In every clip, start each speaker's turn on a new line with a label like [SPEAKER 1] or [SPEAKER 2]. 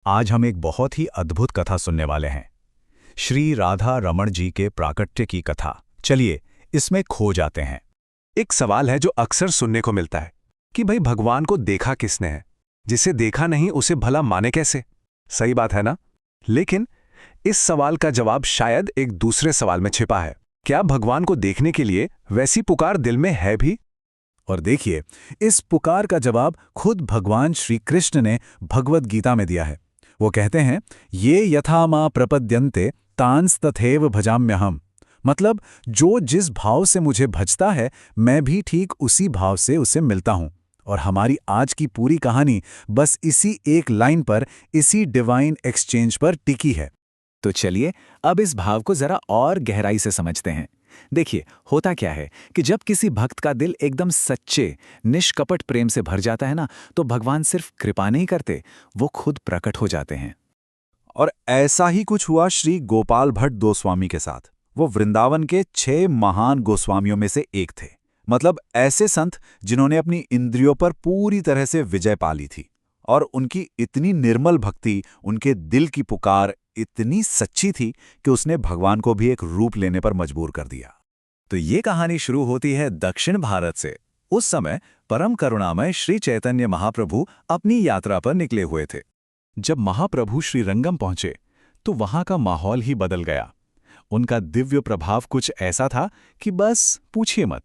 [SPEAKER 1] आज हम एक बहुत ही अद्भुत कथा सुनने वाले हैं। श्री राधा रमण जी के प्राकट्य की कथा। चलिए इसमें खो जाते हैं।
[SPEAKER 2] एक सवाल है जो अक्सर सुनने को मिलता है कि भाई भगवान को देखा किसने है, जिसे देखा नहीं उसे भला माने कैसे। सही बात है ना? लेकिन इस सवाल का जवाब शायद एक दूसरे सवाल में छिपा है। क्या भगवान को देखने के लिए वैसी पुकार दिल में है भी?
[SPEAKER 1] और देखिए, इस पुकार का जवाब खुद भगवान श्री कृष्ण ने भगवद गीता में दिया है। वो कहते हैं, ये यथा मां प्रपद्यन्ते तांस तथैव भजाम्यहम्। मतलब जो जिस भाव से मुझे भजता है, मैं भी ठीक उसी भाव से उसे मिलता हूं। और हमारी आज की पूरी कहानी बस इसी एक लाइन पर, इसी डिवाइन एक्सचेंज पर टिकी है।
[SPEAKER 3] तो चलिए अब इस भाव को जरा और गहराई से समझते हैं। देखिए, होता क्या है कि जब किसी भक्त का दिल एकदम सच्चे, निष्कपट प्रेम से भर जाता है ना, तो भगवान सिर्फ कृपा नहीं करते, वो खुद प्रकट हो जाते हैं।
[SPEAKER 1] और ऐसा ही कुछ हुआ श्री गोपाल भट्ट गोस्वामी के साथ। वो वृंदावन के 6 महान गोस्वामियों में से एक थे। मतलब ऐसे संत जिन्होंने अपनी इंद्रियों पर पूरी तरह से विजय पा ली थी। और उनकी इतनी निर्मल भक्ति, उनके दिल की पुकार इतनी सच्ची थी कि उसने भगवान को भी एक रूप लेने पर मजबूर कर दिया। तो ये कहानी शुरू होती है दक्षिण भारत से। उस समय परम करुणामय श्री चैतन्य महाप्रभु अपनी यात्रा पर निकले हुए थे। जब महाप्रभु श्रीरंगम पहुंचे तो वहां का माहौल ही बदल गया। उनका दिव्य प्रभाव कुछ ऐसा था कि बस पूछिए मत।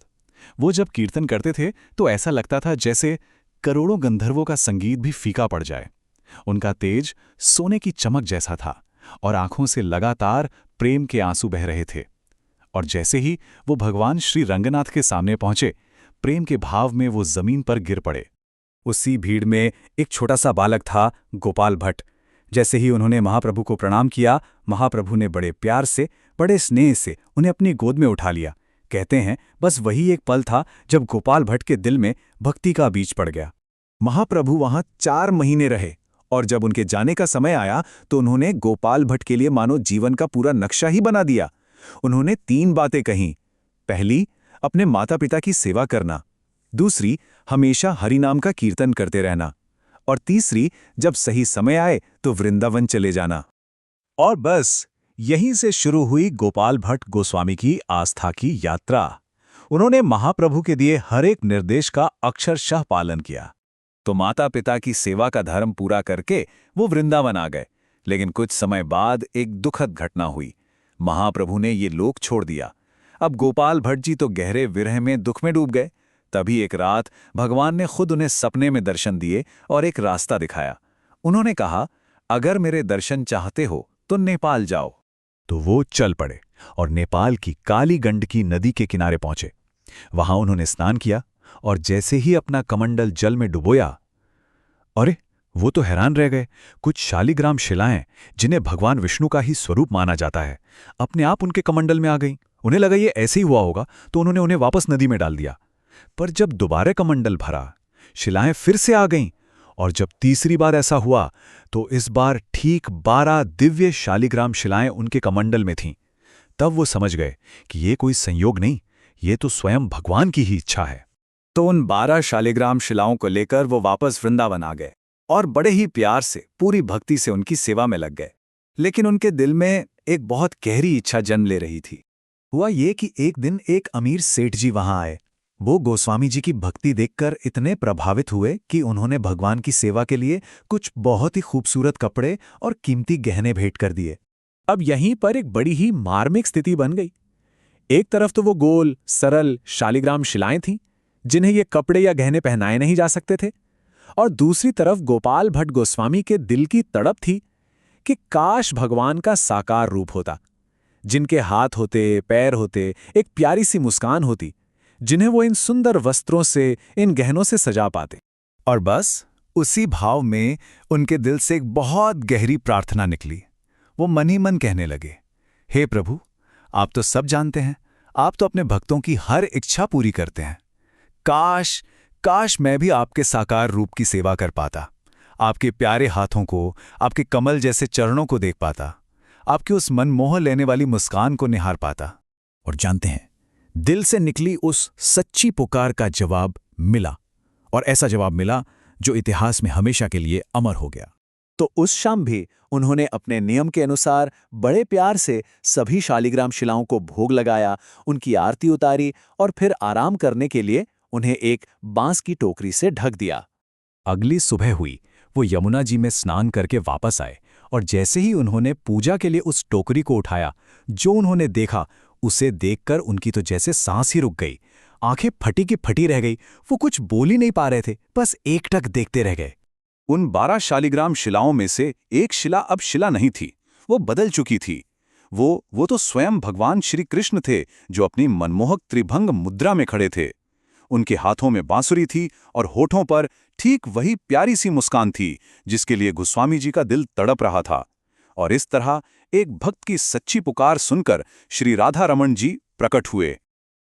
[SPEAKER 1] वो जब कीर्तन करते थे तो ऐसा लगता था जैसे करोड़ों गंधर्वों का संगीत भी फीका पड़ जाए। उनका तेज सोने की चमक जैसा था और आंखों से लगातार प्रेम के आंसू बह रहे थे। और जैसे ही वो भगवान श्री रंगनाथ के सामने पहुंचे, प्रेम के भाव में वो जमीन पर गिर पड़े। उसी भीड़ में एक छोटा सा बालक था, गोपाल भट्ट। जैसे ही उन्होंने महाप्रभु को प्रणाम किया, महाप्रभु ने बड़े प्यार से, बड़े स्नेह से उन्हें अपनी गोद में उठा लिया। कहते हैं बस वही एक पल था जब गोपाल भट्ट के दिल में भक्ति का बीज पड़ गया। महाप्रभु वहां 4 महीने रहे और जब उनके जाने का समय आया तो उन्होंने गोपाल भट्ट के लिए मानो जीवन का पूरा नक्शा ही बना दिया। उन्होंने 3 बातें कहीं। पहली, अपने माता पिता की सेवा करना। दूसरी, हमेशा हरि नाम का कीर्तन करते रहना। और तीसरी, जब सही समय आए तो वृंदावन चले जाना। और बस यहीं से शुरू हुई गोपाल भट्ट गोस्वामी की आस्था की यात्रा। उन्होंने महाप्रभु के दिए हर एक निर्देश का अक्षरशः पालन किया। तो माता पिता की सेवा का धर्म पूरा करके वो वृंदावन आ गए। लेकिन कुछ समय बाद एक दुखद घटना हुई। महाप्रभु ने ये लोक छोड़ दिया। अब गोपाल भट्ट जी तो गहरे विरह में, दुख में डूब गए। तभी एक रात भगवान ने खुद उन्हें सपने में दर्शन दिए और एक रास्ता दिखाया। उन्होंने कहा, अगर मेरे दर्शन चाहते हो तो नेपाल जाओ। तो वो चल पड़े और नेपाल की काली गंडकी नदी के किनारे पहुंचे। वहां उन्होंने स्नान किया और जैसे ही अपना कमंडल जल में डुबोया, अरे वो तो हैरान रह गए। कुछ शालिग्राम शिलाएं, जिन्हें भगवान विष्णु का ही स्वरूप माना जाता है, अपने आप उनके कमंडल में आ गईं। उन्हें लगा ये ऐसे ही हुआ होगा, तो उन्होंने उन्हें वापस नदी में डाल दिया। पर जब दोबारा कमंडल भरा, शिलाएं फिर से आ गईं। और जब तीसरी बार ऐसा हुआ तो इस बार ठीक 12 दिव्य शालिग्राम शिलाएं उनके कमंडल में थीं। तब वो समझ गए कि ये कोई संयोग नहीं, ये तो स्वयं भगवान की ही इच्छा है। तो उन 12 शालिग्राम शिलाओं को लेकर वो वापस वृंदावन आ गए और बड़े ही प्यार से, पूरी भक्ति से उनकी सेवा में लग गए। लेकिन उनके दिल में एक बहुत गहरी इच्छा जन्म ले रही थी। हुआ ये कि एक दिन एक अमीर सेठ जी वहां आए। वो गोस्वामी जी की भक्ति देखकर इतने प्रभावित हुए कि उन्होंने भगवान की सेवा के लिए कुछ बहुत ही खूबसूरत कपड़े और कीमती गहने भेंट कर दिए। अब यहीं पर एक बड़ी ही मार्मिक स्थिति बन गई। एक तरफ तो वो गोल, सरल शालिग्राम शिलाएं थीं, जिन्हें ये कपड़े या गहने पहनाए नहीं जा सकते थे। और दूसरी तरफ गोपाल भट्ट गोस्वामी के दिल की तड़प थी कि काश भगवान का साकार रूप होता, जिनके हाथ होते, पैर होते, एक प्यारी सी मुस्कान होती, जिन्हें वो इन सुंदर वस्त्रों से, इन गहनों से सजा पाते। और बस उसी भाव में उनके दिल से एक बहुत गहरी प्रार्थना निकली। वो मन ही मन कहने लगे, हे प्रभु, आप तो सब जानते हैं, आप तो अपने भक्तों की हर इच्छा पूरी करते हैं। काश काश मैं भी आपके साकार रूप की सेवा कर पाता, आपके प्यारे हाथों को, आपके कमल जैसे चरणों को देख पाता, आपकी उस मन मोह लेने वाली मुस्कान को निहार पाता। और जानते हैं, दिल से निकली उस सच्ची पुकार का जवाब मिला। और ऐसा जवाब मिला जो इतिहास में हमेशा के लिए अमर हो गया।
[SPEAKER 3] तो उस शाम भी उन्होंने अपने नियम के अनुसार बड़े प्यार से सभी शालिग्राम शिलाओं को भोग लगाया, उनकी आरती उतारी और फिर आराम करने के लिए उन्हें एक बांस की टोकरी से ढक दिया।
[SPEAKER 4] अगली सुबह हुई, वो यमुना जी में स्नान करके वापस आए और जैसे ही उन्होंने पूजा के लिए उस टोकरी को उठाया, जो उन्होंने देखा उसे देखकर उनकी तो जैसे सांस ही रुक गई। आंखें फटी की फटी रह गई। वो कुछ बोल ही नहीं पा रहे थे, बस एकटक देखते रह गए।
[SPEAKER 1] उन 12 शालिग्राम शिलाओं में से एक शिला अब शिला नहीं थी, वो बदल चुकी थी। वो तो स्वयं भगवान श्री कृष्ण थे, जो अपनी मनमोहक त्रिभंग मुद्रा में खड़े थे। उनके हाथों में बांसुरी थी और होठों पर ठीक वही प्यारी सी मुस्कान थी जिसके लिए गोस्वामी जी का दिल तड़प रहा था। और इस तरह एक भक्त की सच्ची पुकार सुनकर श्री राधा रमण जी प्रकट हुए।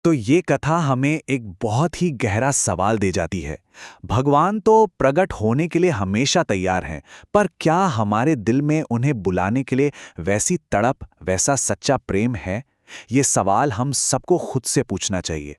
[SPEAKER 3] तो ये कथा हमें एक बहुत ही गहरा सवाल दे जाती है। भगवान तो प्रकट होने के लिए हमेशा तैयार हैं, पर क्या हमारे दिल में उन्हें बुलाने के लिए वैसी तड़प, वैसा सच्चा प्रेम है? ये सवाल हम सबको खुद से पूछना चाहिए।